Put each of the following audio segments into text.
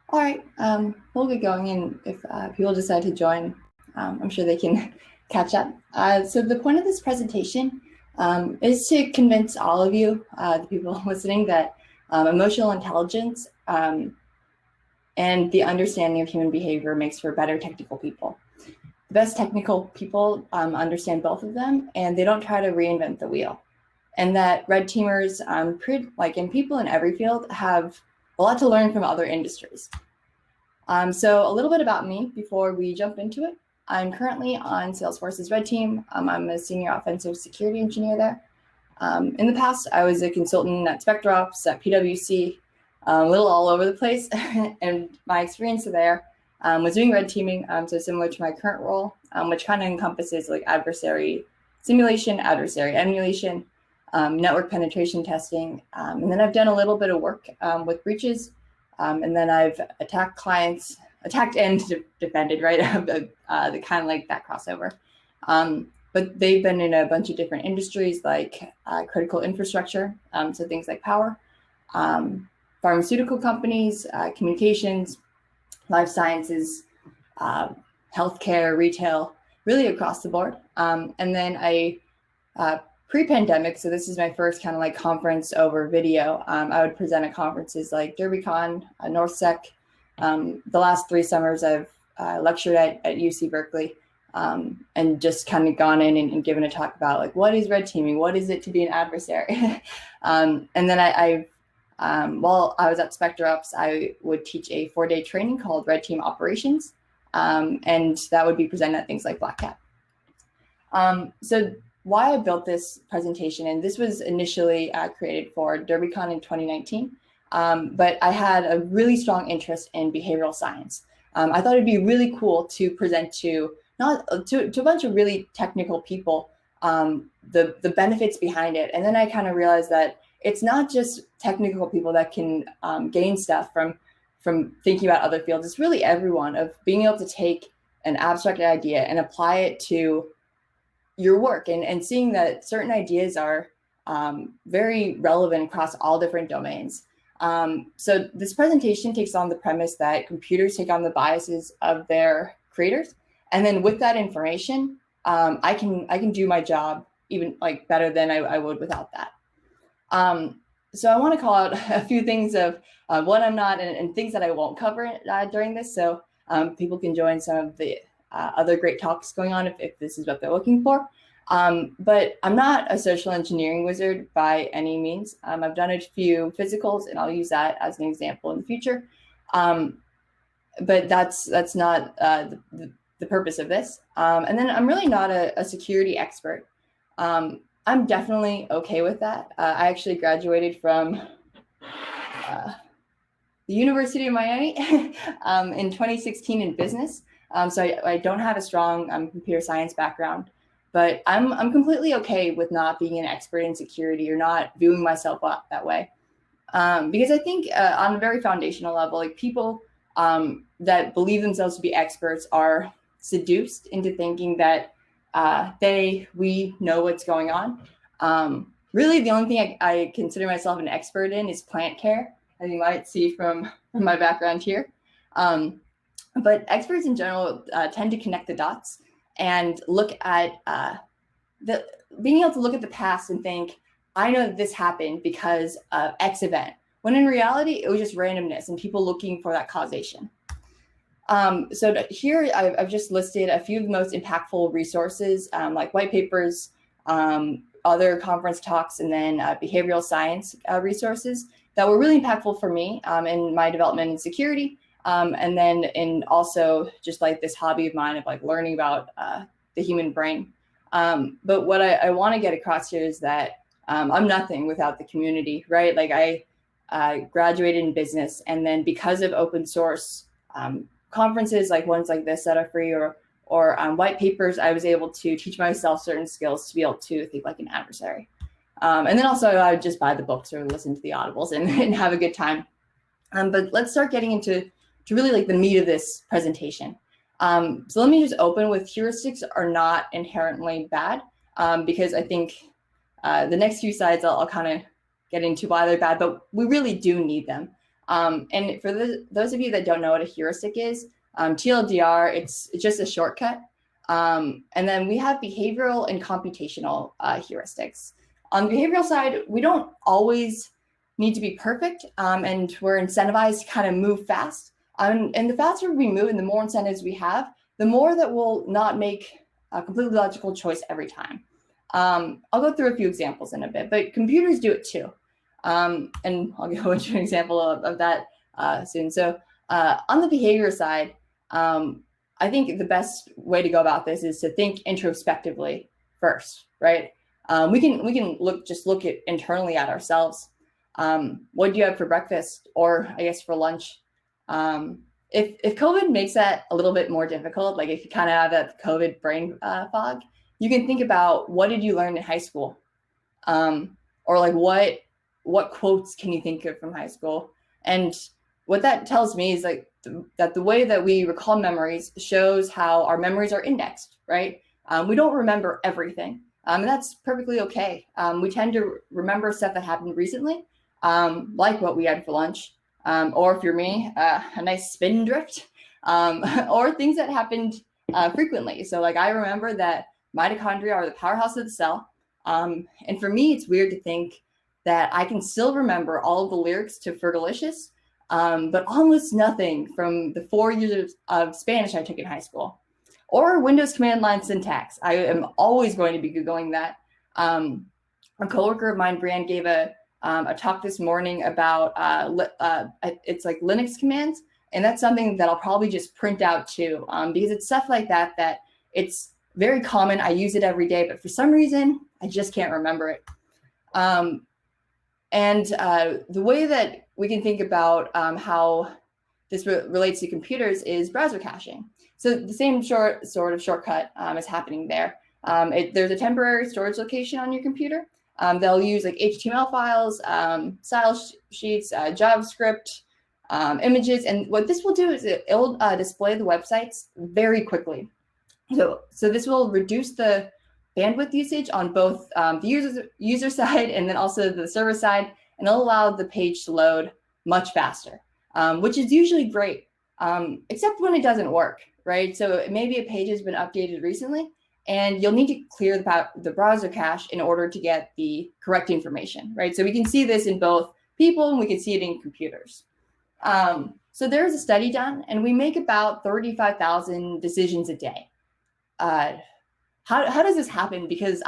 All right, we'll get going, and if people decide to join, I'm sure they can catch up. So the point of this presentation is to convince all of you, the people listening, that emotional intelligence and the understanding of human behavior makes for better technical people. The best technical people understand both of them, and they don't try to reinvent the wheel. And that red teamers, and people in every field, have a lot to learn from other industries. So a little bit about me before we jump into it. I'm currently on Salesforce's red team. I'm a senior offensive security engineer there. In the past, I was a consultant at SpectreOps, at PwC, a little all over the place. And my experience there was doing red teaming, so similar to my current role, which kind of encompasses like adversary simulation, adversary emulation, network penetration testing. And then I've done a little bit of work with breaches. And then I've attacked clients, attacked and defended, right? The kind of like that crossover. But they've been in a bunch of different industries like critical infrastructure, so things like power, pharmaceutical companies, communications, life sciences, healthcare, retail, really across the board. And then I pre-pandemic, so this is my first kind of like conference over video. I would present at conferences like DerbyCon, NorthSec. The last 3 summers I've lectured at UC Berkeley, and just kind of gone in and given a talk about like, what is red teaming? What is it to be an adversary? And then while I was at SpectreOps, I would teach a 4-day training called Red Team Operations. And that would be presented at things like Black Hat. So why I built this presentation, and this was initially created for DerbyCon in 2019, but I had a really strong interest in behavioral science. I thought it'd be really cool to present to a bunch of really technical people the benefits behind it. And then I kind of realized that it's not just technical people that can gain stuff from thinking about other fields. It's really everyone, of being able to take an abstract idea and apply it to your work, and seeing that certain ideas are very relevant across all different domains. So this presentation takes on the premise that computers take on the biases of their creators, and then with that information, I can do my job even like better than I would without that. So I want to call out a few things of what I'm not, and things that I won't cover during this, so people can join some of the other great talks going on if this is what they're looking for. But I'm not a social engineering wizard by any means. I've done a few physicals, and I'll use that as an example in the future. But that's not the purpose of this. And then I'm really not a security expert. I'm definitely okay with that. I actually graduated from the University of Miami in 2016 in business. So I don't have a strong computer science background, but I'm completely okay with not being an expert in security, or not viewing myself up that way. Because I think on a very foundational level, like people that believe themselves to be experts are seduced into thinking that we know what's going on. Really, the only thing I consider myself an expert in is plant care, as you might see from my background here. But experts in general tend to connect the dots and look at being able to look at the past and think, I know that this happened because of X event, when in reality, it was just randomness and people looking for that causation. So here I've just listed a few of the most impactful resources, like white papers, other conference talks, and then behavioral science resources that were really impactful for me in my development in security. And then in also just like this hobby of mine of like learning about the human brain. But what I want to get across here is that I'm nothing without the community, right? Like I graduated in business, and then because of open source conferences like ones like this that are free, or white papers, I was able to teach myself certain skills to be able to think like an adversary. And then also I would just buy the books or listen to the audibles and have a good time. But let's start getting into really like the meat of this presentation. So let me just open with heuristics are not inherently bad, because I think the next few slides I'll kind of get into why they're bad, but we really do need them. And for those of you that don't know what a heuristic is, TLDR, it's just a shortcut. And then we have behavioral and computational heuristics. On the behavioral side, we don't always need to be perfect, and we're incentivized to kind of move fast. And the faster we move and the more incentives we have, the more that we'll not make a completely logical choice every time. I'll go through a few examples in a bit, but computers do it too. And I'll go into an example of that soon. So on the behavior side, I think the best way to go about this is to think introspectively first, right? We can look at internally at ourselves. What do you have for breakfast, or I guess for lunch? If COVID makes that a little bit more difficult, like if you kind of have that COVID brain fog, you can think about, what did you learn in high school? Or like what quotes can you think of from high school? And what that tells me is like that the way that we recall memories shows how our memories are indexed, right? We don't remember everything, and that's perfectly okay. We tend to remember stuff that happened recently, like what we had for lunch, or if you're me, a nice spin drift, or things that happened frequently. So like I remember that mitochondria are the powerhouse of the cell. And for me, it's weird to think that I can still remember all of the lyrics to Fergalicious, but almost nothing from the 4 years of Spanish I took in high school, or Windows command line syntax. I am always going to be Googling that. A coworker of mine, Brian, gave a talk this morning about it's like Linux commands, and that's something that I'll probably just print out too, because it's stuff like that it's very common. I use it every day, but for some reason, I just can't remember it. And the way that we can think about how this relates to computers is browser caching. So the same sort of shortcut is happening there. There's a temporary storage location on your computer. They'll use like HTML files, style sheets, JavaScript, images. And what this will do is it'll display the websites very quickly. So this will reduce the bandwidth usage on both the user side and then also the server side, and it'll allow the page to load much faster, which is usually great, except when it doesn't work, right? So maybe a page has been updated recently, and you'll need to clear the browser cache in order to get the correct information, right? So we can see this in both people, and we can see it in computers. So there's a study done, and we make about 35,000 decisions a day. How does this happen? Because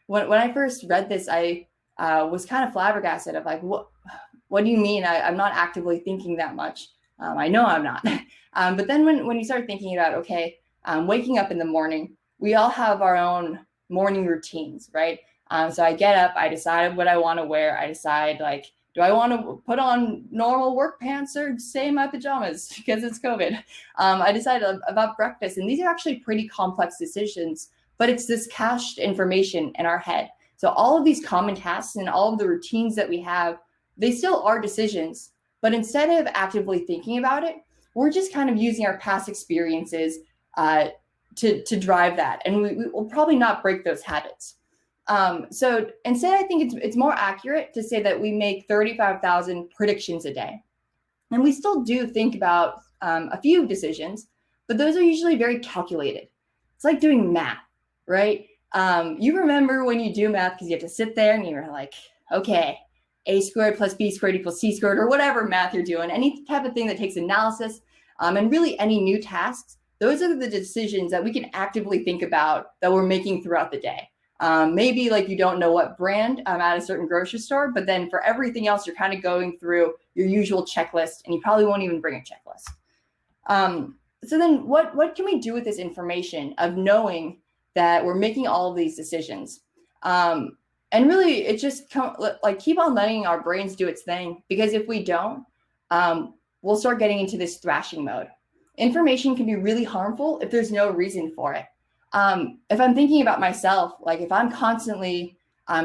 when I first read this, I was kind of flabbergasted of like, what do you mean? I'm not actively thinking that much. I know I'm not. But then when you start thinking about, okay, waking up in the morning, we all have our own morning routines, right? So I get up, I decide what I want to wear. I decide like, do I want to put on normal work pants or stay in my pajamas because it's COVID? I decide about breakfast, and these are actually pretty complex decisions, but it's this cached information in our head. So all of these common tasks and all of the routines that we have, they still are decisions, but instead of actively thinking about it, we're just kind of using our past experiences to drive that. And we will probably not break those habits. So instead, I think it's more accurate to say that we make 35,000 predictions a day. And we still do think about a few decisions, but those are usually very calculated. It's like doing math, right? You remember when you do math because you have to sit there and you're like, okay, a squared plus b squared equals c squared, or whatever math you're doing, any type of thing that takes analysis, and really any new tasks. Those are the decisions that we can actively think about that we're making throughout the day. Maybe like you don't know what brand at a certain grocery store, but then for everything else, you're kind of going through your usual checklist, and you probably won't even bring a checklist. So then what can we do with this information of knowing that we're making all of these decisions? And really, it just like keep on letting our brains do its thing, because if we don't, we'll start getting into this thrashing mode. Information can be really harmful if there's no reason for it. If I'm thinking about myself, like if I'm constantly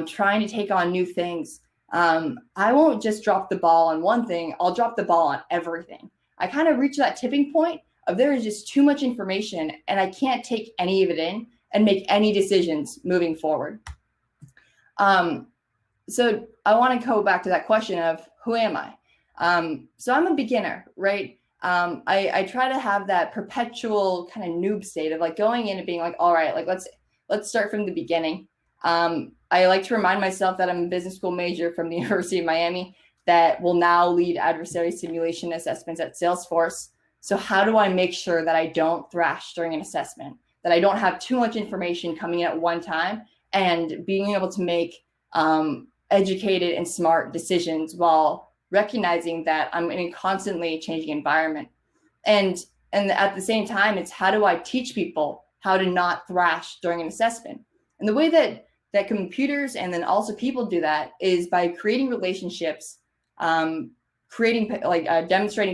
trying to take on new things, I won't just drop the ball on one thing, I'll drop the ball on everything. I kind of reach that tipping point of there is just too much information and I can't take any of it in and make any decisions moving forward. So I want to go back to that question of who am I? So I'm a beginner, right? I try to have that perpetual kind of noob state of like going in and being like, all right, like let's start from the beginning. I like to remind myself that I'm a business school major from the University of Miami that will now lead adversary simulation assessments at Salesforce. So how do I make sure that I don't thrash during an assessment, that I don't have too much information coming in at one time, and being able to make educated and smart decisions while recognizing that I'm in a constantly changing environment. And at the same time, it's how do I teach people how to not thrash during an assessment? And the way that computers and then also people do that is by creating relationships, demonstrating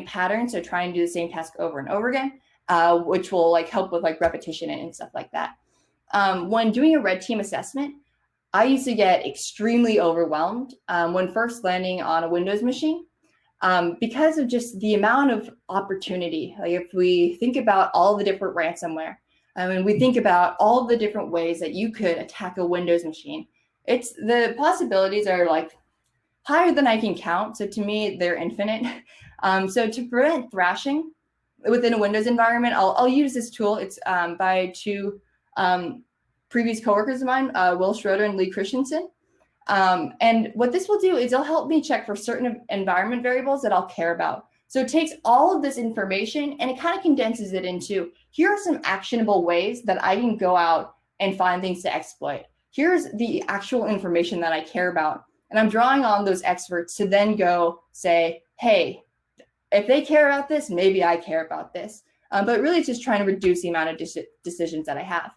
patterns, so trying to do the same task over and over again, which will like help with like repetition and stuff like that. When doing a red team assessment, I used to get extremely overwhelmed when first landing on a Windows machine because of just the amount of opportunity. Like if we think about all the different ransomware, and we think about all the different ways that you could attack a Windows machine, it's the possibilities are like higher than I can count. So to me, they're infinite. So to prevent thrashing within a Windows environment, I'll use this tool. It's by two previous coworkers of mine, Will Schroeder and Lee Christensen. And what this will do is it'll help me check for certain environment variables that I'll care about. So it takes all of this information and it kind of condenses it into, here are some actionable ways that I can go out and find things to exploit. Here's the actual information that I care about. And I'm drawing on those experts to then go say, hey, if they care about this, maybe I care about this. But really it's just trying to reduce the amount of decisions that I have.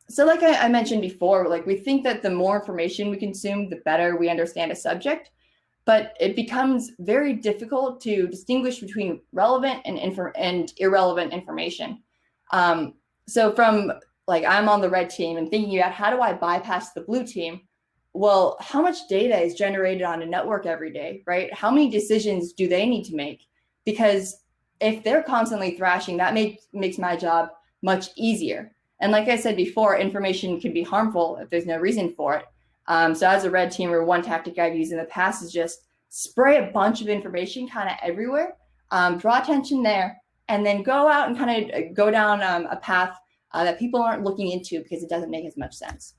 So like I mentioned before, like we think that the more information we consume, the better we understand a subject, but it becomes very difficult to distinguish between relevant and irrelevant information. So from like, I'm on the red team and thinking about how do I bypass the blue team? Well, how much data is generated on a network every day, right? How many decisions do they need to make? Because if they're constantly thrashing, that makes my job much easier. And like I said before, information can be harmful if there's no reason for it. So as a red teamer, one tactic I've used in the past is just spray a bunch of information kind of everywhere, draw attention there, and then go out and kind of go down a path that people aren't looking into because it doesn't make as much sense.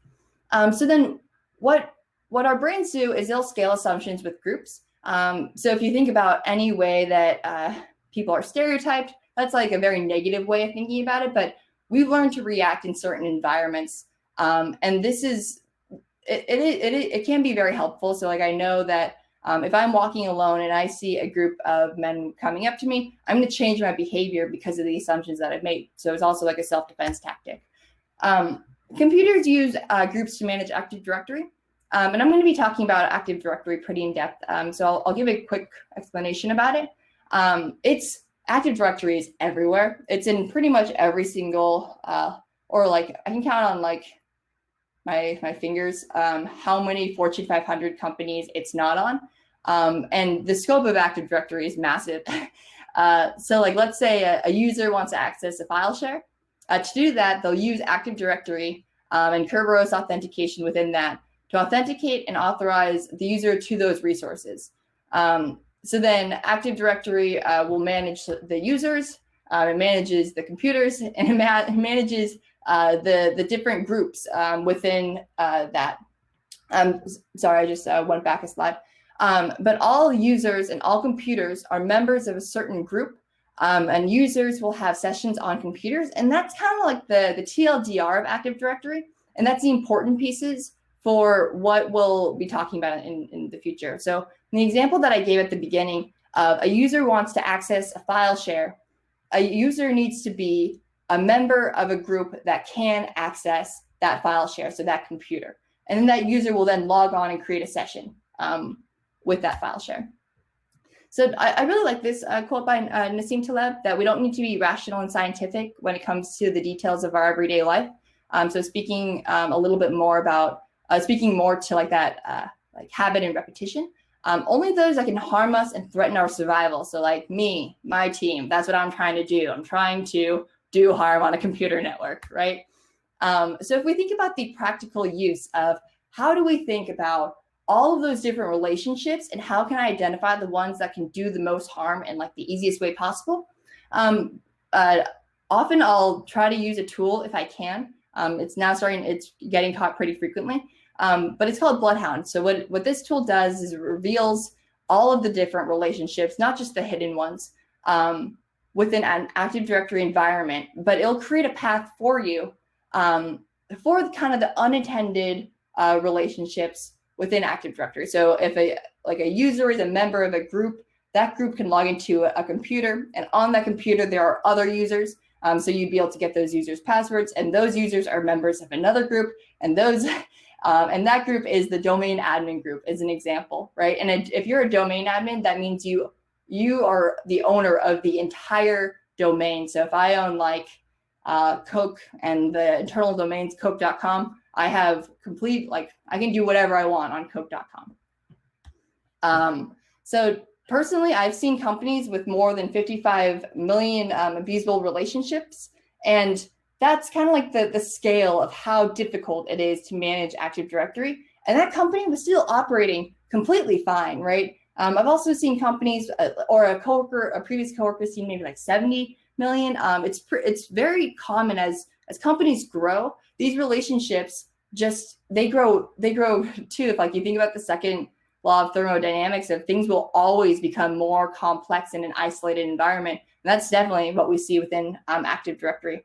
So then what our brains do is they'll scale assumptions with groups. So if you think about any way that people are stereotyped, that's like a very negative way of thinking about it, but we've learned to react in certain environments. And this is, it can be very helpful. So like I know that if I'm walking alone and I see a group of men coming up to me, I'm going to change my behavior because of the assumptions that I've made. So it's also like a self-defense tactic. Computers use groups to manage Active Directory. And I'm going to be talking about Active Directory pretty in depth. So I'll give a quick explanation about it. Active Directory is everywhere. It's in pretty much every single, or like I can count on like my fingers, how many Fortune 500 companies it's not on. And the scope of Active Directory is massive. So like, let's say a user wants to access a file share. To do that, they'll use Active Directory and Kerberos authentication within that to authenticate and authorize the user to those resources. So then Active Directory will manage the users, it manages the computers, and it manages the different groups within that. Sorry, I just went back a slide. But all users and all computers are members of a certain group, and users will have sessions on computers. And that's kind of like the TLDR of Active Directory. And that's the important pieces for what we'll be talking about in the future. So in the example that I gave at the beginning, a user wants to access a file share. A user needs to be a member of a group that can access that file share, so that computer. And then that user will then log on and create a session with that file share. So I really like this quote by Nassim Taleb, that we don't need to be rational and scientific when it comes to the details of our everyday life. So speaking a little bit more about, speaking more to like that like habit and repetition, only those that can harm us and threaten our survival. So like me, my team, that's what I'm trying to do. I'm trying to do harm on a computer network, right? So if we think about the practical use of how do we think about all of those different relationships and how can I identify the ones that can do the most harm in like the easiest way possible. Often I'll try to use a tool if I can. It's getting caught pretty frequently, but it's called Bloodhound. So what this tool does is it reveals all of the different relationships, not just the hidden ones, within an Active Directory environment, but it'll create a path for you for kind of the unintended relationships within Active Directory. So if a user is a member of a group, that group can log into a computer, and on that computer there are other users. So you'd be able to get those users' passwords, and those users are members of another group, and those and that group is the domain admin group, as an example, right? And if you're a domain admin, that means you are the owner of the entire domain. So if I own like Coke and the internal domains coke.com, I have complete, like, I can do whatever I want on coke.com. So personally, I've seen companies with more than 55 million abusable relationships, and that's kind of like the scale of how difficult it is to manage Active Directory. And that company was still operating completely fine, right? I've also seen companies or a previous coworker seen maybe like 70 million. It's very common as companies grow, these relationships they grow too. If like you think about the second law of thermodynamics, of things will always become more complex in an isolated environment. And that's definitely what we see within Active Directory.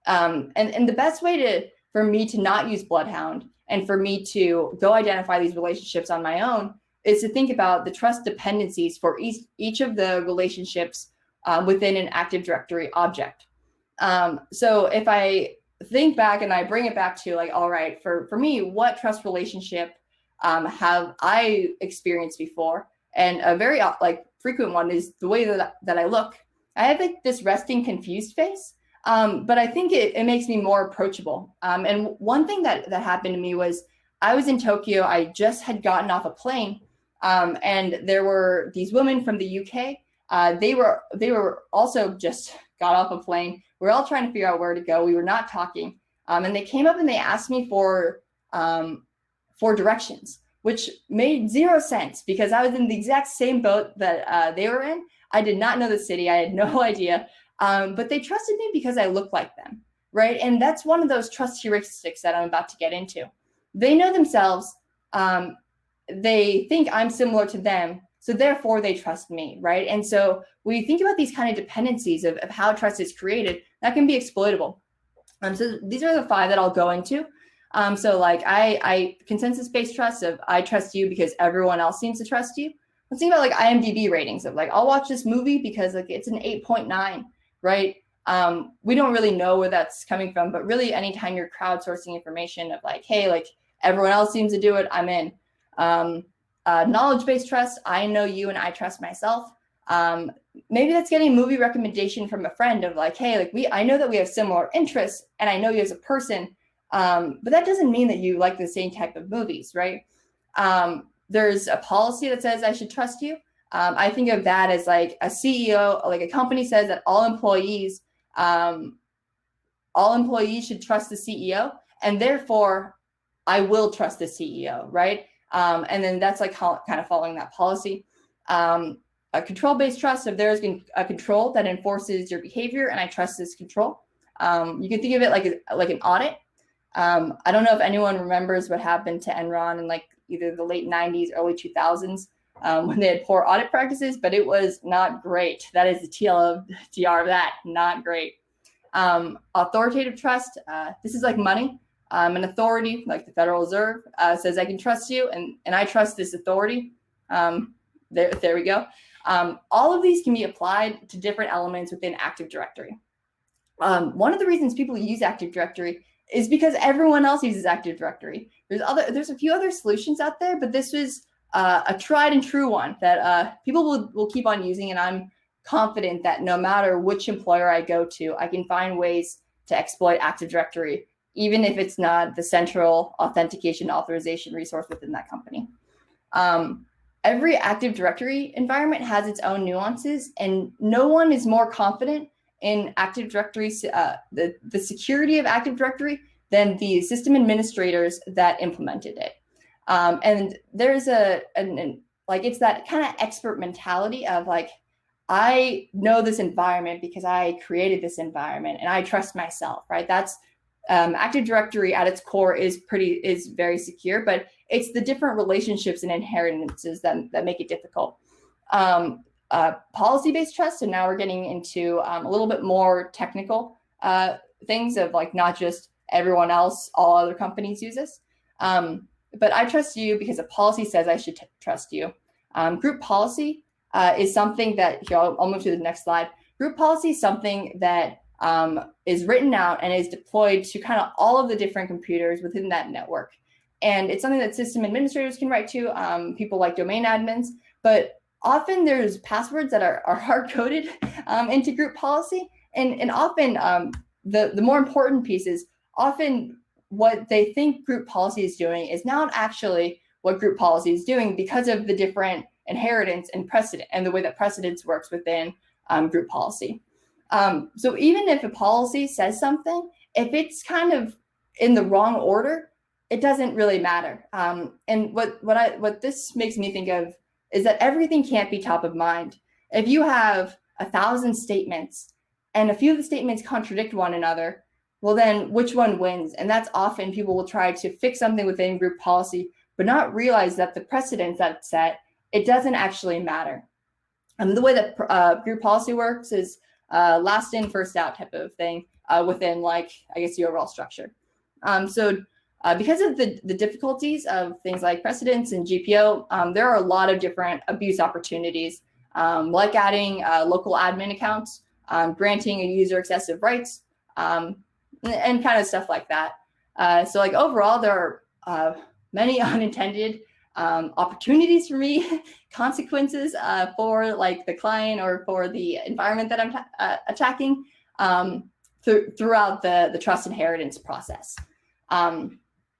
And the best way for me to not use Bloodhound and for me to go identify these relationships on my own is to think about the trust dependencies for each of the relationships within an Active Directory object. So if I think back and I bring it back to like, all right, for me, what trust relationship have I experienced before? And a very frequent one is the way that I look. I have like this resting confused face, but I think it makes me more approachable. And one thing that happened to me was I was in Tokyo. I just had gotten off a plane, and there were these women from the UK. They were also just got off a plane. We were all trying to figure out where to go. We were not talking, and they came up and they asked me for directions, which made zero sense because I was in the exact same boat that they were in. I did not know the city. I had no idea, but they trusted me because I looked like them, right? And that's one of those trust heuristics that I'm about to get into. They know themselves. They think I'm similar to them, so therefore they trust me, right? And so when you think about these kind of dependencies of how trust is created, that can be exploitable. So these are the 5 that I'll go into. So like I consensus-based trust of I trust you because everyone else seems to trust you. Let's think about like IMDb ratings of like, I'll watch this movie because like it's an 8.9, right? We don't really know where that's coming from, but really anytime you're crowdsourcing information of like, hey, like everyone else seems to do it, I'm in. Knowledge-based trust, I know you and I trust myself. Maybe that's getting a movie recommendation from a friend of like, hey, like I know that we have similar interests and I know you as a person, but that doesn't mean that you like the same type of movies, right? There's a policy that says I should trust you. I think of that as like a CEO, like a company says that all employees should trust the CEO, and therefore I will trust the CEO, right? And then that's like kind of following that policy. A control-based trust, if there's a control that enforces your behavior and I trust this control. You can think of it like an audit. I don't know if anyone remembers what happened to Enron in like either the late 90s, early 2000s, when they had poor audit practices, but it was not great. That is the TLDR of that, not great. Authoritative trust, this is like money. An authority like the Federal Reserve says I can trust you and I trust this authority. There we go. All of these can be applied to different elements within Active Directory. One of the reasons people use Active Directory is because everyone else uses Active Directory. There's a few other solutions out there, but this was a tried and true one that people will keep on using, and I'm confident that no matter which employer I go to, I can find ways to exploit Active Directory, even if it's not the central authentication authorization resource within that company. Every Active Directory environment has its own nuances, and no one is more confident in Active Directory, the security of Active Directory, than the system administrators that implemented it. And there's like, it's that kind of expert mentality of like, I know this environment because I created this environment and I trust myself, right? That's Active Directory at its core is very secure, but it's the different relationships and inheritances that make it difficult. Policy-based trust, and now we're getting into a little bit more technical things of like not just everyone else, all other companies use this. But I trust you because a policy says I should trust you. Group policy is something that, here, I'll move to the next slide. Group policy is something that is written out and is deployed to kind of all of the different computers within that network. And it's something that system administrators can write to, people like domain admins, but often there's passwords that are hard-coded into group policy. And often the more important piece is often what they think group policy is doing is not actually what group policy is doing because of the different inheritance and precedent and the way that precedence works within group policy. So even if a policy says something, if it's kind of in the wrong order, it doesn't really matter. And what this makes me think of is that everything can't be top of mind. If you have 1,000 statements and a few of the statements contradict one another, well then which one wins? And that's often people will try to fix something within group policy, but not realize that the precedence that's set, it doesn't actually matter. The way that group policy works is last in, first out type of thing within, like, I guess, the overall structure. Because of the difficulties of things like precedence and GPO, there are a lot of different abuse opportunities, like adding local admin accounts, granting a user excessive rights, and kind of stuff like that. So like overall, there are many unintended opportunities for me, consequences for like the client or for the environment that I'm attacking throughout the trust inheritance process.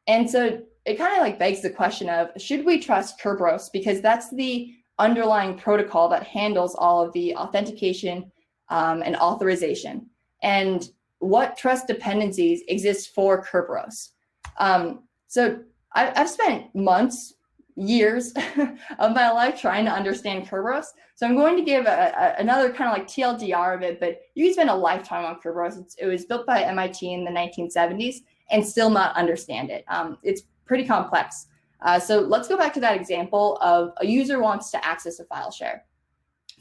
And so it kind of like begs the question of, should we trust Kerberos? Because that's the underlying protocol that handles all of the authentication and authorization. And what trust dependencies exist for Kerberos? So I've spent months, years of my life trying to understand Kerberos. So I'm going to give another kind of like TLDR of it, but you can spend a lifetime on Kerberos. It was built by MIT in the 1970s and still not understand it. It's pretty complex. So let's go back to that example of a user wants to access a file share.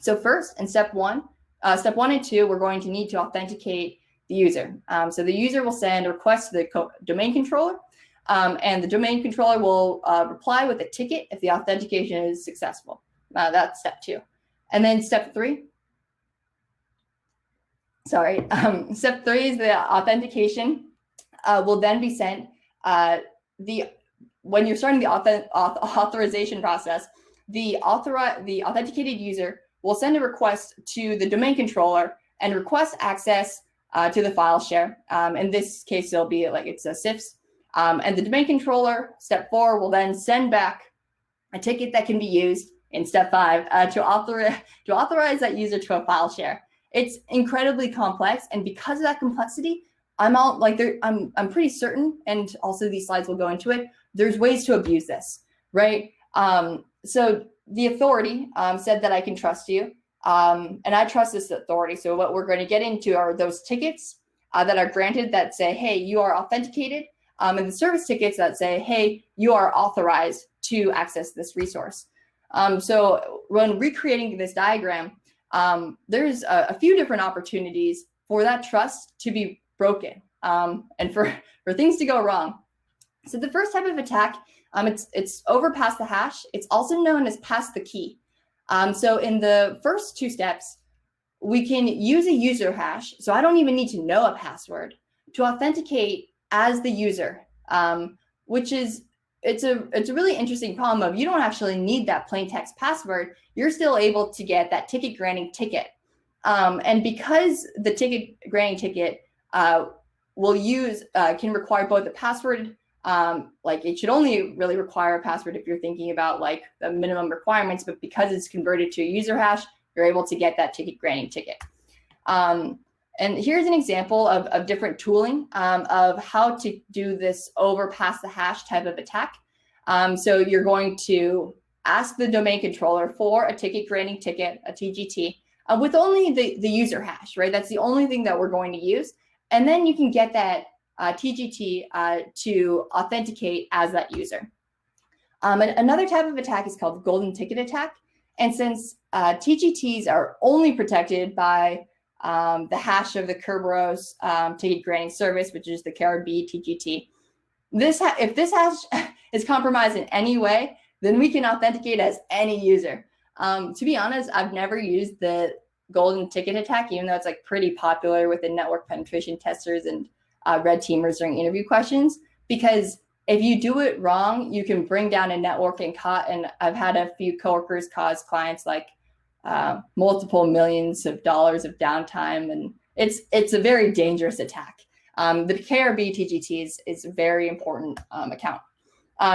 So first, in step one and two, we're going to need to authenticate the user. So the user will send a request to the domain controller, and the domain controller will reply with a ticket if the authentication is successful. That's step two. And then step three. Step three is the authentication will then be sent. When you're starting the authorization process, the authenticated user will send a request to the domain controller and request access to the file share. In this case, it'll be like it's a CIFS. And the domain controller, step 4, will then send back a ticket that can be used in step 5 to authorize that user to a file share. It's incredibly complex, and because of that complexity, I'm pretty certain, and also these slides will go into it, there's ways to abuse this, right? So the authority said that I can trust you, and I trust this authority. So what we're going to get into are those tickets that are granted that say, hey, you are authenticated, and the service tickets that say, hey, you are authorized to access this resource. So when recreating this diagram, there's a few different opportunities for that trust to be broken and for things to go wrong. So the first type of attack, it's overpass the hash. It's also known as pass the key. So in the first 2 steps, we can use a user hash. So I don't even need to know a password to authenticate as the user, which is, it's a really interesting problem of you don't actually need that plain text password. You're still able to get that ticket granting ticket. And because the ticket granting ticket can require both a password, like it should only really require a password if you're thinking about like the minimum requirements, but because it's converted to a user hash, you're able to get that ticket granting ticket. And here's an example of different tooling of how to do this overpass the hash type of attack. So you're going to ask the domain controller for a ticket granting ticket, a TGT, with only the user hash, right? That's the only thing that we're going to use. And then you can get that TGT to authenticate as that user. And another type of attack is called the golden ticket attack. And since TGTs are only protected by the hash of the Kerberos ticket granting service, which is the KRB TGT, if this hash is compromised in any way, then we can authenticate as any user. To be honest, I've never used the golden ticket attack, even though it's like pretty popular within network penetration testers and red teamers during interview questions, because if you do it wrong, you can bring down a network and I've had a few coworkers cause clients like multiple millions of dollars of downtime, and it's a very dangerous attack. The KRB TGT is a very important account.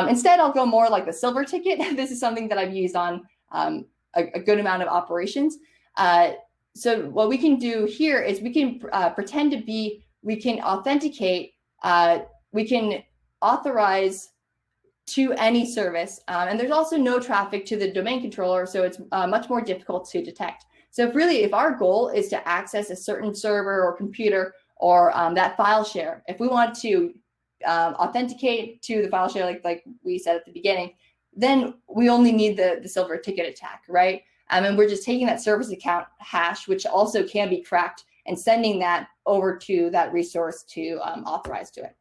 Instead, I'll go more like the silver ticket. This is something that I've used on a good amount of operations. So what we can do here is we can pretend to be, we can authenticate, we can authorize to any service. And there's also no traffic to the domain controller, so it's much more difficult to detect. So if our goal is to access a certain server or computer or that file share, if we want to authenticate to the file share, like we said at the beginning, then we only need the silver ticket attack, right? And we're just taking that service account hash, which also can be cracked, and sending that over to that resource to authorize to it.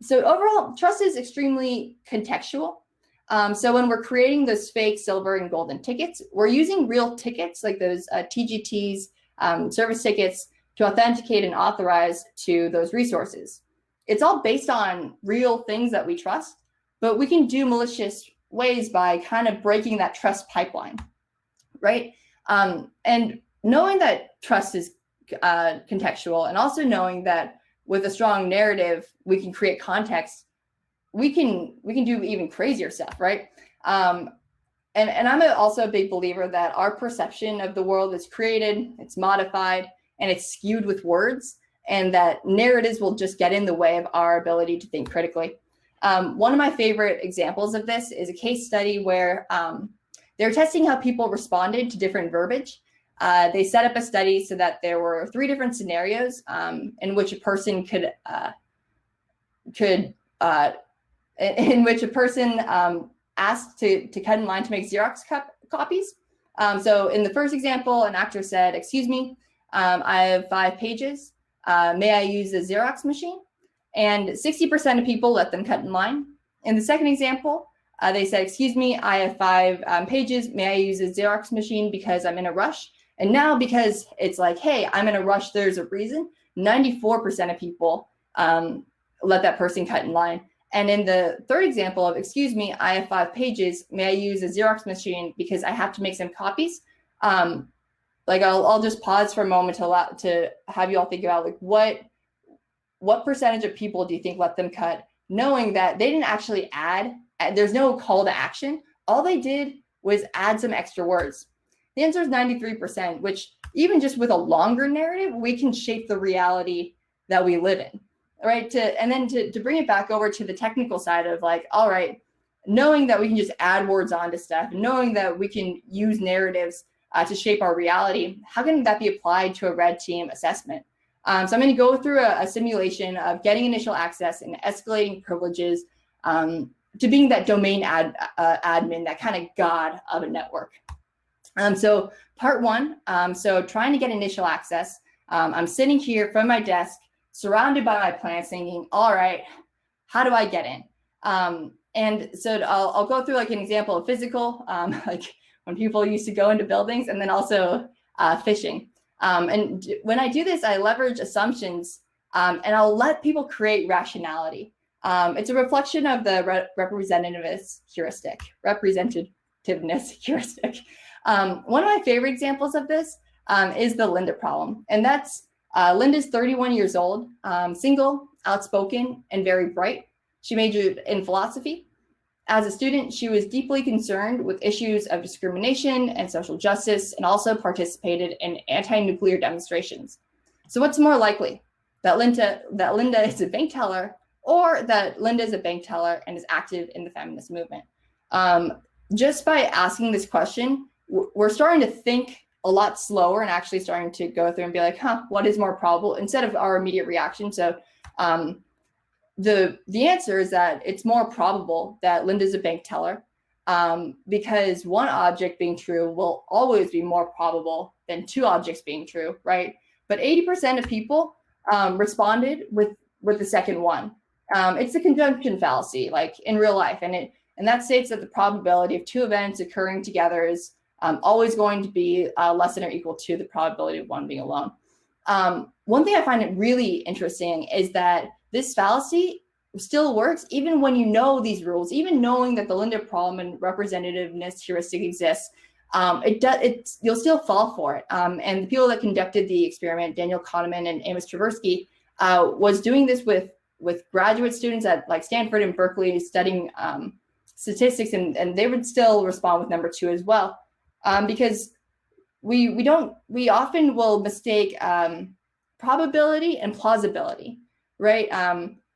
So overall, trust is extremely contextual. So when we're creating those fake silver and golden tickets, we're using real tickets like those TGTs, service tickets, to authenticate and authorize to those resources. It's all based on real things that we trust, but we can do malicious ways by kind of breaking that trust pipeline, right? And knowing that trust is contextual, and also knowing that with a strong narrative, we can create context, we can do even crazier stuff, right? And I'm also a big believer that our perception of the world is created, it's modified, and it's skewed with words, and that narratives will just get in the way of our ability to think critically. One of my favorite examples of this is a case study where they were testing how people responded to different verbiage. They set up a study so that there were 3 different scenarios in which a person asked to cut in line to make Xerox copies. So in the first example, an actor said, "Excuse me, I have 5 pages. May I use a Xerox machine?" And 60% of people let them cut in line. In the second example, they said, "Excuse me, I have 5 pages. May I use a Xerox machine because I'm in a rush?" And now, because it's like, hey, I'm in a rush, there's a reason, 94% of people let that person cut in line. And in the third example of, "Excuse me, I have 5 pages. May I use a Xerox machine because I have to make some copies?" Like I'll just pause for a moment to have you all think about, like, what percentage of people do you think let them cut, knowing that they didn't actually add, there's no call to action. All they did was add some extra words. The answer is 93%, which even just with a longer narrative, we can shape the reality that we live in, right? And then to bring it back over to the technical side of, like, all right, knowing that we can just add words onto stuff, knowing that we can use narratives to shape our reality, how can that be applied to a red team assessment? So I'm going to go through a simulation of getting initial access and escalating privileges to being that domain admin, that kind of god of a network. So part 1, so trying to get initial access. I'm sitting here from my desk, surrounded by my plants, thinking, all right, how do I get in? And so I'll go through like an example of physical, like when people used to go into buildings, and then also phishing. And when I do this, I leverage assumptions, and I'll let people create rationality. It's a reflection of the representativeness heuristic. One of my favorite examples of this is the Linda problem. And that's Linda's 31 years old, single, outspoken, and very bright. She majored in philosophy. As a student, she was deeply concerned with issues of discrimination and social justice, and also participated in anti-nuclear demonstrations. So what's more likely, that Linda is a bank teller, or that Linda is a bank teller and is active in the feminist movement. Just by asking this question, we're starting to think a lot slower and actually starting to go through and be like, what is more probable, instead of our immediate reaction. So the answer is that it's more probable that Linda's a bank teller, because one object being true will always be more probable than two objects being true, right? But 80% of people responded with the second one. It's a conjunction fallacy, like in real life, and that states that the probability of two events occurring together is always going to be less than or equal to the probability of one being alone. One thing I find it really interesting is that this fallacy still works even when you know these rules, even knowing that the Linda problem and representativeness heuristic exists. You'll still fall for it. And the people that conducted the experiment, Daniel Kahneman and Amos Tversky, was doing this with graduate students at like Stanford and Berkeley studying statistics, and they would still respond with number two as well, because we often will mistake probability and plausibility, right?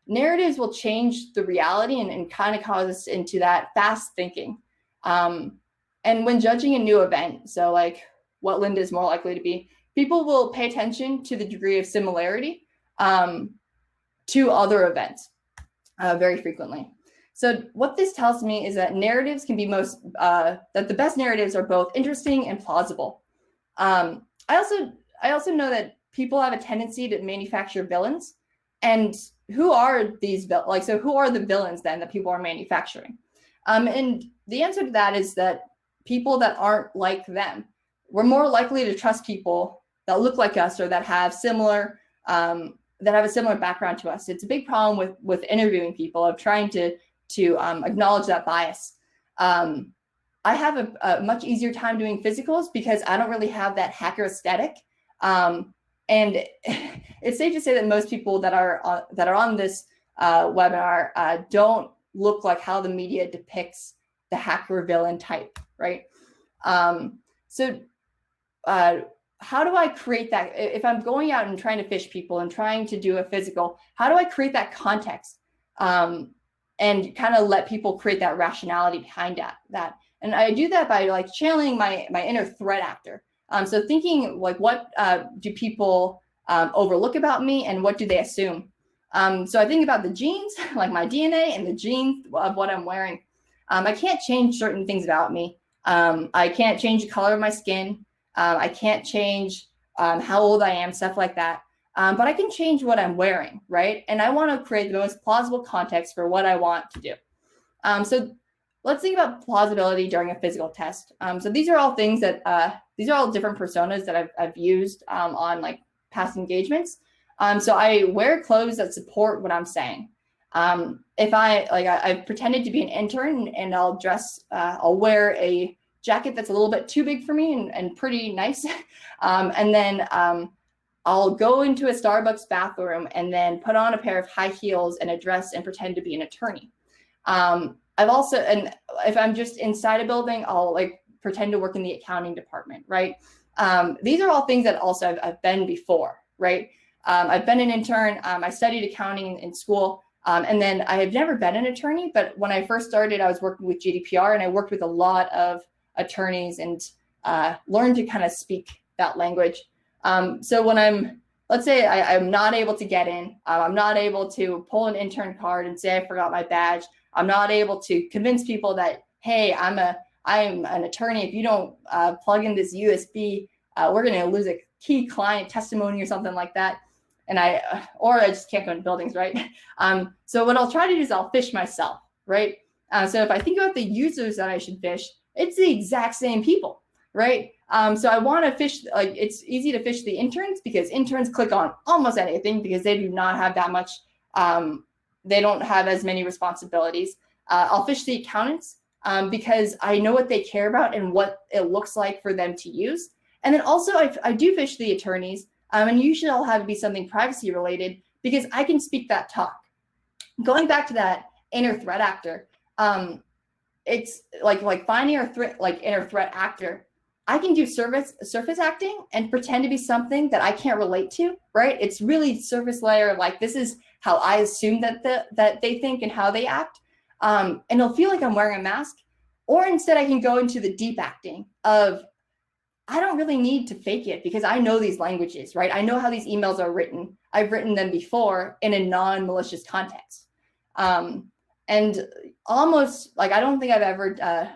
Narratives will change the reality and kind of cause us into that fast thinking. And when judging a new event, so like what Linda is more likely to be, people will pay attention to the degree of similarity to other events very frequently. So what this tells me is that narratives can be that the best narratives are both interesting and plausible. I also know that people have a tendency to manufacture villains, and who are these who are the villains then that people are manufacturing? And the answer to that is that people that aren't like them. We're more likely to trust people that look like us or that have similar that have a similar background to us. It's a big problem with interviewing people, of trying to acknowledge that bias. I have a much easier time doing physicals because I don't really have that hacker aesthetic. And it's safe to say that most people that are on this webinar don't look like how the media depicts the hacker villain type, right? So how do I create that? If I'm going out and trying to fish people and trying to do a physical, how do I create that context and kind of let people create that rationality behind that? And I do that by like channeling my inner threat actor. So thinking like, what do people overlook about me, and what do they assume? So I think about the genes, like my DNA and the genes of what I'm wearing. I can't change certain things about me. I can't change the color of my skin. I can't change how old I am, stuff like that. But I can change what I'm wearing, right? And I want to create the most plausible context for what I want to do. So let's think about plausibility during a physical test. So these are all things that, these are all different personas that I've used on like past engagements. So I wear clothes that support what I'm saying. If I've pretended to be an intern, and I'll wear a jacket that's a little bit too big for me and pretty nice. And then I'll go into a Starbucks bathroom and then put on a pair of high heels and a dress and pretend to be an attorney. I've also, and if I'm just inside a building, I'll like pretend to work in the accounting department, right? These are all things that also I've been before, right? I've been an intern. I studied accounting in school. And then I have never been an attorney, but when I first started, I was working with GDPR, and I worked with a lot of attorneys and learned to kind of speak that language. So when let's say I'm not able to get in, I'm not able to pull an intern card and say I forgot my badge. I'm not able to convince people that, hey, I'm an attorney. If you don't plug in this USB, we're going to lose a key client testimony or something like that. And I just can't go into buildings, right? So what I'll try to do is I'll fish myself, right? So if I think about the users that I should fish, it's the exact same people, right? So I want to fish, like it's easy to fish the interns because interns click on almost anything because they do not have that much, they don't have as many responsibilities. I'll fish the accountants because I know what they care about and what it looks like for them to use. And then also I do fish the attorneys. And usually I'll have it be something privacy related because I can speak that talk. Going back to that inner threat actor, it's like finding inner threat actor. I can do surface acting and pretend to be something that I can't relate to, right? It's really surface layer. Like this is how I assume that they think and how they act. And it'll feel like I'm wearing a mask. Or instead, I can go into the deep acting of, I don't really need to fake it because I know these languages, right? I know how these emails are written. I've written them before in a non-malicious context. And almost like, I don't think I've ever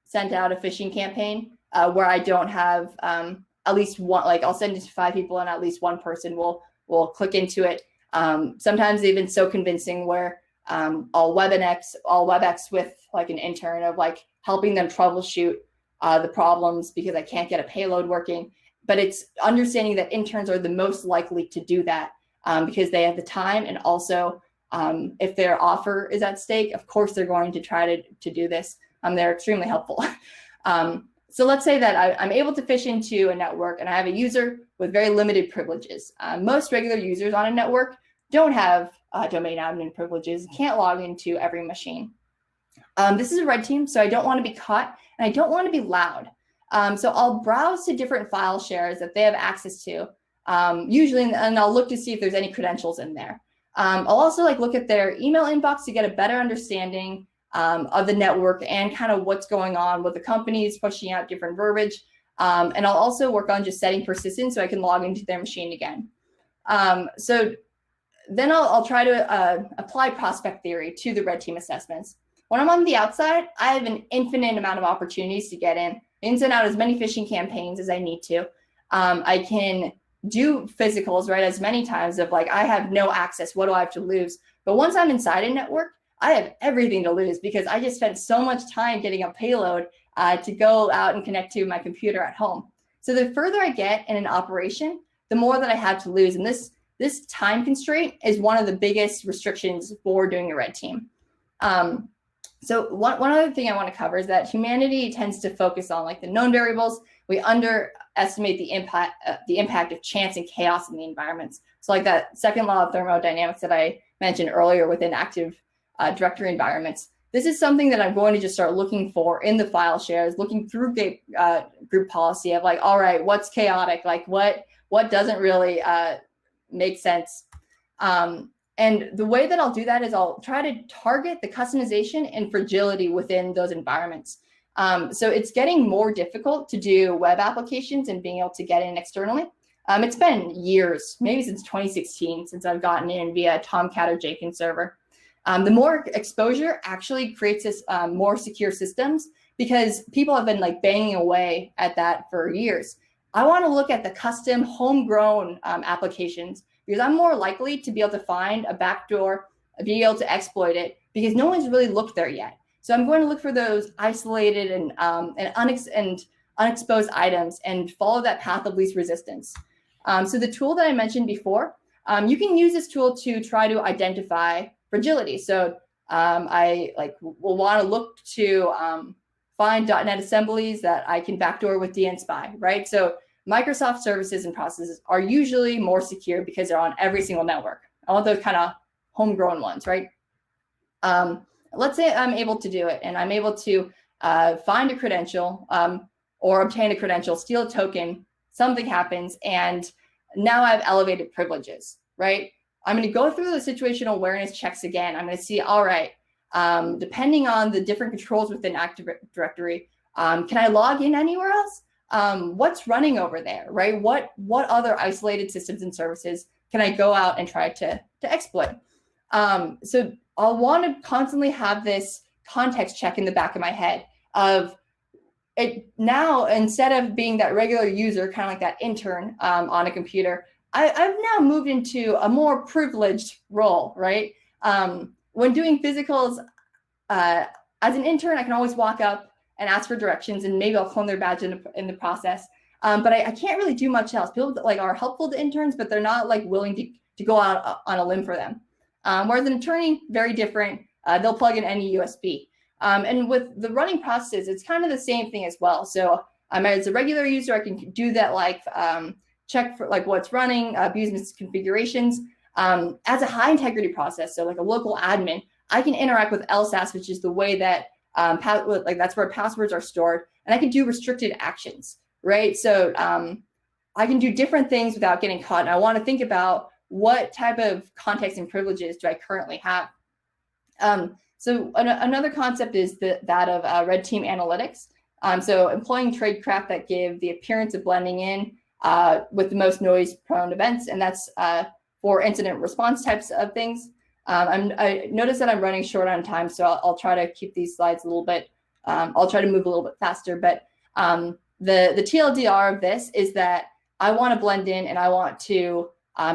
sent out a phishing campaign where I don't have at least one, like I'll send it to 5 people and at least one person will click into it. Sometimes they've been so convincing where I'll WebEx with like an intern of like helping them troubleshoot the problems because I can't get a payload working. But it's understanding that interns are the most likely to do that because they have the time, and also if their offer is at stake, of course they're going to try to do this. They're extremely helpful. So let's say that I'm able to fish into a network and I have a user with very limited privileges. Most regular users on a network don't have domain admin privileges, can't log into every machine. This is a red team, so I don't want to be caught and I don't want to be loud. So I'll browse to different file shares that they have access to, usually, and I'll look to see if there's any credentials in there. I'll also like look at their email inbox to get a better understanding of the network and kind of what's going on with the companies pushing out different verbiage. And I'll also work on just setting persistence so I can log into their machine again. So then I'll try to apply prospect theory to the red team assessments. When I'm on the outside, I have an infinite amount of opportunities to get in and out as many phishing campaigns as I need to. I can do physicals, right, as many times of like, I have no access, what do I have to lose? But once I'm inside a network, I have everything to lose because I just spent so much time getting a payload to go out and connect to my computer at home. So the further I get in an operation, the more that I have to lose. And this time constraint is one of the biggest restrictions for doing a red team. So one other thing I want to cover is that humanity tends to focus on like the known variables. We underestimate the impact of chance and chaos in the environments. So like that second law of thermodynamics that I mentioned earlier within active directory environments. This is something that I'm going to just start looking for in the file shares, looking through group policy of like, all right, what's chaotic? Like what doesn't really make sense? And the way that I'll do that is I'll try to target the customization and fragility within those environments. So it's getting more difficult to do web applications and being able to get in externally. It's been years, maybe since 2016, since I've gotten in via Tomcat or Jenkins server. The more exposure actually creates this more secure systems because people have been like banging away at that for years. I want to look at the custom homegrown applications because I'm more likely to be able to find a backdoor, be able to exploit it because no one's really looked there yet. So I'm going to look for those isolated and unexposed items and follow that path of least resistance. So the tool that I mentioned before, you can use this tool to try to identify fragility. So I will want to look to find .NET assemblies that I can backdoor with dnspy, right? So Microsoft services and processes are usually more secure because they're on every single network. I want those kind of homegrown ones, right? Let's say I'm able to do it and I'm able to find a credential or obtain a credential, steal a token, something happens, and now I have elevated privileges, right? I'm going to go through the situational awareness checks again. I'm going to see, all right, depending on the different controls within Active Directory, can I log in anywhere else? What's running over there, right? What other isolated systems and services can I go out and try to exploit? So I'll want to constantly have this context check in the back of my head of it now, instead of being that regular user, kind of like that intern on a computer, I've now moved into a more privileged role, right? When doing physicals, as an intern, I can always walk up and ask for directions, and maybe I'll clone their badge in the process. But I can't really do much else. People like are helpful to interns, but they're not like willing to go out on a limb for them. Whereas an attorney, very different. They'll plug in any USB. And with the running processes, it's kind of the same thing as well. So as a regular user, I can do that like check for like what's running, abuse misconfigurations. As a high integrity process, so like a local admin, I can interact with LSAS, which is the way that that's where passwords are stored, and I can do restricted actions, right? So I can do different things without getting caught. And I want to think about what type of context and privileges do I currently have? So another concept is that of red team analytics. So employing tradecraft that give the appearance of blending in with the most noise-prone events, and that's for incident response types of things. I notice that I'm running short on time, so I'll try to keep these slides a little bit. I'll try to move a little bit faster, but the TLDR of this is that I want to blend in and I want to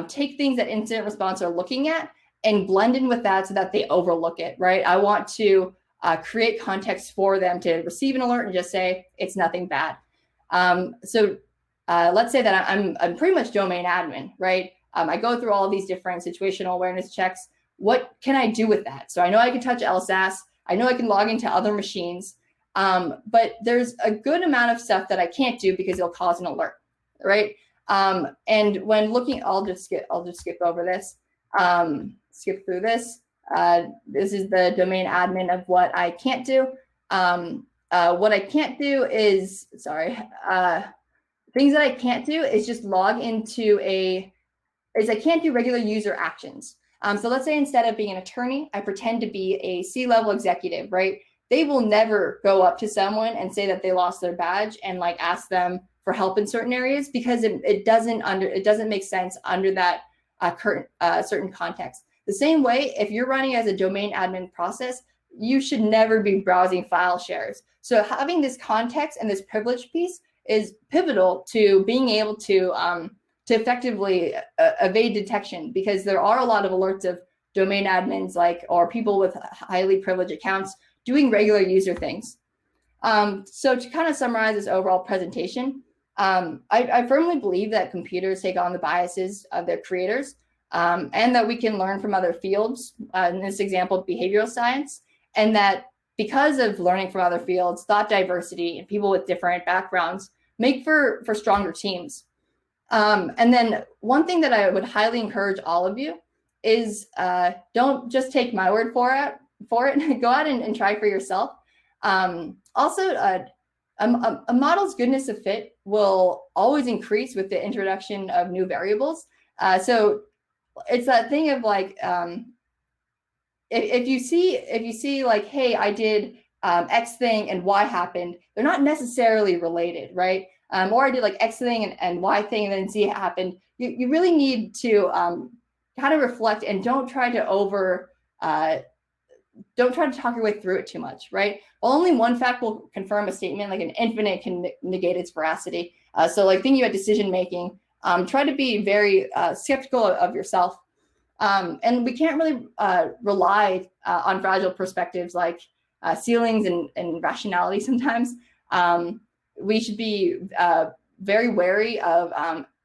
take things that incident response are looking at and blend in with that so that they overlook it, right? I want to create context for them to receive an alert and just say, it's nothing bad. So let's say that I'm pretty much domain admin, right? I go through all of these different situational awareness checks. What can I do with that? So I know I can touch LSAS. I know I can log into other machines, but there's a good amount of stuff that I can't do because it'll cause an alert, right? And when looking, I'll just skip over this, skip through this. This is the domain admin of what I can't do. What I can't do is, things that I can't do is just log into I can't do regular user actions. So let's say instead of being an attorney, I pretend to be a C-level executive, right? They will never go up to someone and say that they lost their badge and like ask them for help in certain areas because it doesn't make sense under that current certain context. The same way, if you're running as a domain admin process, you should never be browsing file shares. So having this context and this privilege piece is pivotal to being able to effectively evade detection, because there are a lot of alerts of domain admins or people with highly privileged accounts doing regular user things. So to kind of summarize this overall presentation, I firmly believe that computers take on the biases of their creators, and that we can learn from other fields, in this example, behavioral science, and that because of learning from other fields, thought diversity and people with different backgrounds make for stronger teams. And then one thing that I would highly encourage all of you is don't just take my word for it. Go out and try for yourself. Also, a model's goodness of fit will always increase with the introduction of new variables. So it's that thing of if you see like, hey, I did X thing and Y happened, they're not necessarily related, right? Or I did like X thing and Y thing and then Z happened. You really need to kind of reflect and don't try to talk your way through it too much, right? Well, only one fact will confirm a statement, like an infinite can negate its veracity. So like thinking about decision making, try to be very skeptical of yourself. And we can't really rely on fragile perspectives like ceilings and rationality sometimes. We should be very wary of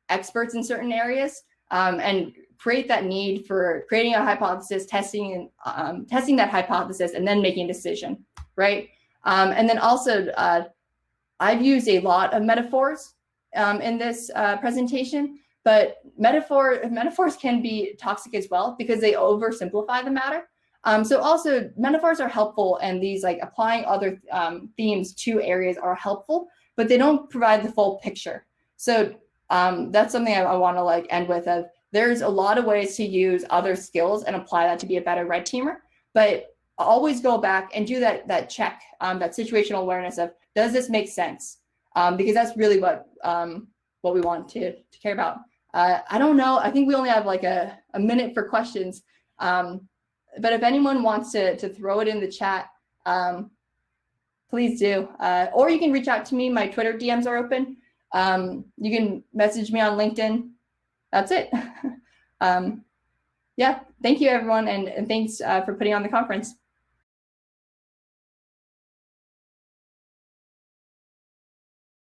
experts in certain areas and create that need for creating a hypothesis, testing that hypothesis, and then making a decision, right? And then also, I've used a lot of metaphors in this presentation, but metaphors can be toxic as well because they oversimplify the matter. So also metaphors are helpful, and these like applying other themes to areas are helpful, but they don't provide the full picture. So that's something I want to like end with. There's a lot of ways to use other skills and apply that to be a better red teamer, but always go back and do that check, that situational awareness of, does this make sense? Because that's really what we want to care about. I don't know. I think we only have like a minute for questions. But if anyone wants to throw it in the chat, please do. Or you can reach out to me. My Twitter DMs are open. You can message me on LinkedIn. That's it. Yeah, thank you, everyone. And thanks for putting on the conference.